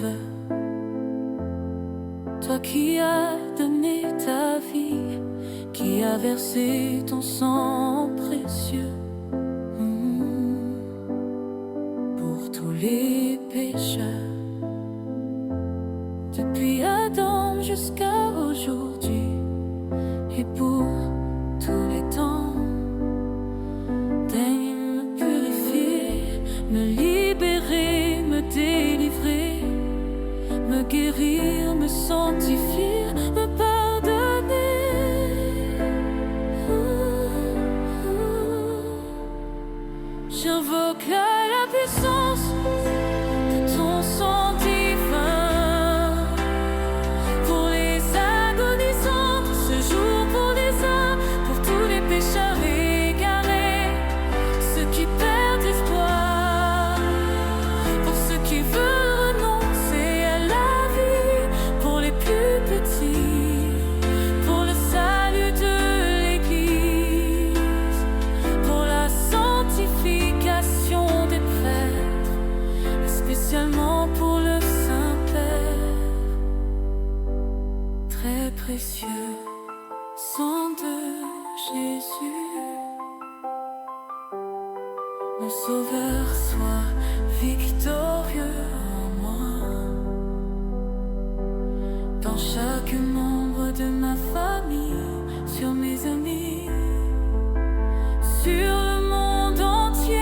veux. Toi qui as donné ta vie, qui as versé ton sang précieux pour tous les pécheurs, depuis Adam jusqu'à aujourd'hui et pour tous les temps. Daigne me purifier, me libérer, me délivrer, me guérir, me sanctifier, me pardonner. J'invoque la puissance de ton sang divin pour les agonisants, pour ce jour, pour les âmes, pour tous les pécheurs égarés, ceux qui perdent espoir, pour ceux qui veulent renoncer à la vie, pour les plus petits, pour le salut de l'Église, pour la sanctification des prêtres, et spécialement pour le Saint-Père. Très précieux sang de Jésus, mon sauveur, sois victorieux en moi. Dans chaque membre de ma famille, sur mes amis, sur le monde entier,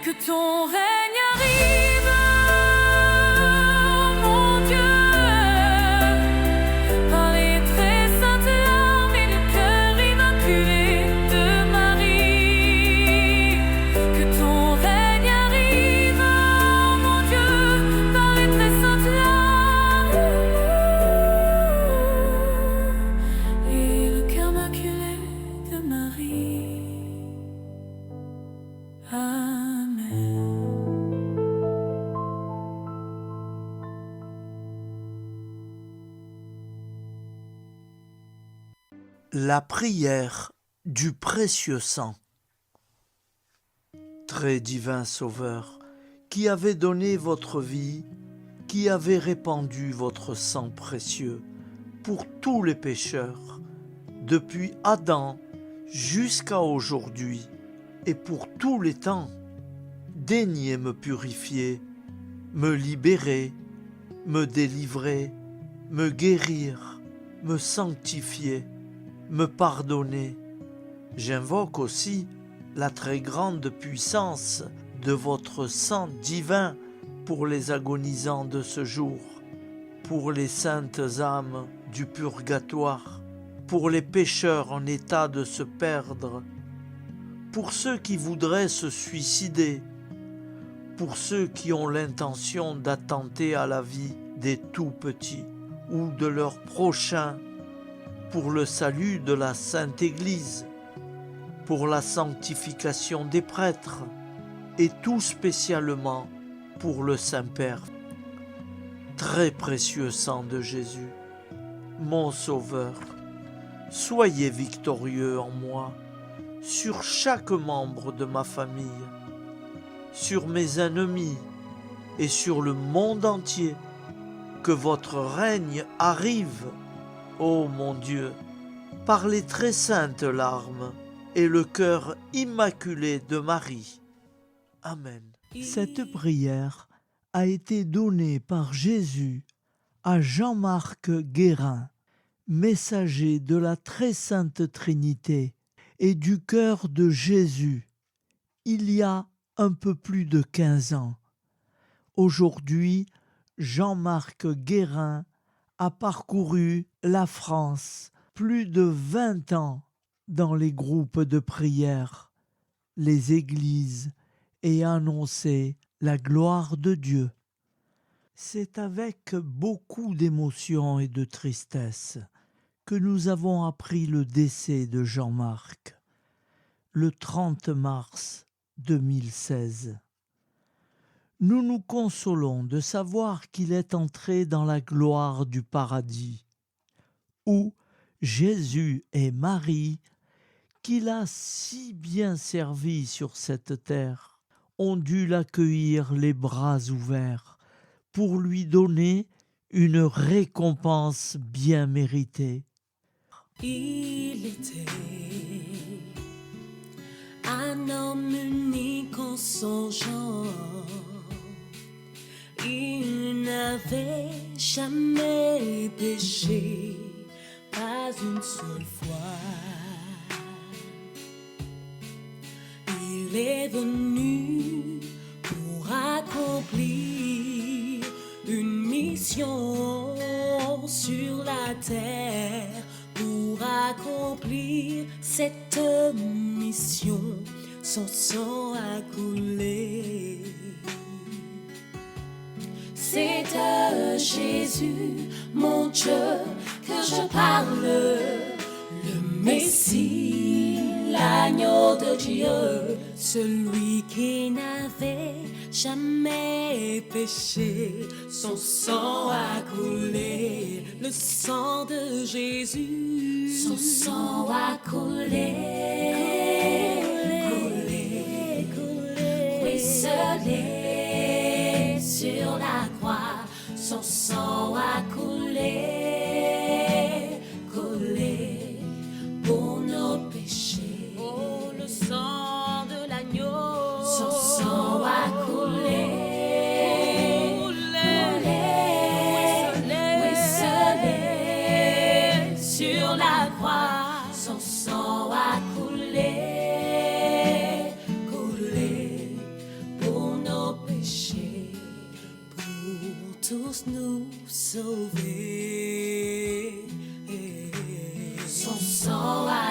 que ton règne arrive, mon Dieu, par les très saintes larmes et le cœur immaculé de Marie. Que ton règne arrive, mon Dieu, par les très saintes larmes et le cœur immaculé de Marie. Amen. La prière du précieux sang. Très divin Sauveur, qui avez donné votre vie, qui avez répandu votre sang précieux pour tous les pécheurs, depuis Adam jusqu'à aujourd'hui et pour tous les temps, daignez me purifier, me libérer, me délivrer, me guérir, me sanctifier, me pardonner. J'invoque aussi la très grande puissance de votre sang divin pour les agonisants de ce jour, pour les saintes âmes du purgatoire, pour les pécheurs en état de se perdre, pour ceux qui voudraient se suicider, pour ceux qui ont l'intention d'attenter à la vie des tout-petits ou de leurs prochains, pour le salut de la Sainte Église, pour la sanctification des prêtres, et tout spécialement pour le Saint-Père. Très précieux sang de Jésus, mon Sauveur, soyez victorieux en moi, sur chaque membre de ma famille, sur mes ennemis et sur le monde entier. Que votre règne arrive, ô mon Dieu, par les très saintes larmes et le cœur immaculé de Marie. Amen. Cette prière a été donnée par Jésus à Jean-Marc Guérin, messager de la très sainte Trinité et du cœur de Jésus, il y a un peu plus de 15 ans. Aujourd'hui, Jean-Marc Guérin a parcouru la France plus de 20 ans dans les groupes de prière, les églises et annoncer la gloire de Dieu. C'est avec beaucoup d'émotion et de tristesse que nous avons appris le décès de Jean-Marc, le 30 mars 2016. Nous nous consolons de savoir qu'il est entré dans la gloire du paradis, où Jésus et Marie, qu'il a si bien servi sur cette terre, ont dû l'accueillir les bras ouverts pour lui donner une récompense bien méritée. Il était un homme unique en son genre. Il n'avait jamais péché, pas une seule fois. Il est venu pour accomplir une mission sur la terre. Pour accomplir cette mission, son sang a coulé. C'est de Jésus, mon Dieu, que je parle, le Messie, l'agneau de Dieu, celui qui n'avait jamais péché. Son sang a coulé, le sang de Jésus, son sang a coulé, coulé, coulé, ruisselé sur la croix. Son sang a coulé, coulé pour nos péchés. Oh, le sang de l'agneau, son sang a coulé, ruisselé sur la croix. Son sang a coulé, coulé pour nos péchés, pour tous nous sauver. Son sang a